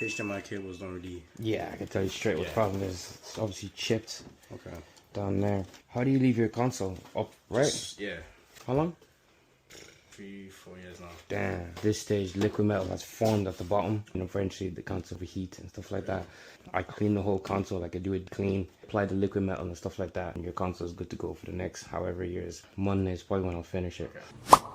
HDMI cables don't really... Yeah, I can tell you straight what the problem is. It's obviously chipped. Okay. Down there. How do you leave your console? Up, right? Yeah. How long? 3-4 years now. Damn. At this stage, liquid metal has formed at the bottom, and eventually the console will heat and stuff like that. I clean the whole console, like I do it clean, apply the liquid metal and stuff like that, and your console is good to go for the next however years. Monday is probably when I'll finish it. Okay.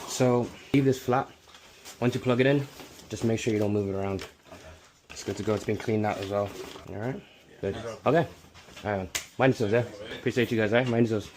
So leave this flat. Once you plug it in, just make sure you don't move it around. Okay. It's good to go. It's been cleaned out as well. All right. Good. Okay. All right. Mind yourselves, yeah. Appreciate you guys. All right. Mind yourselves.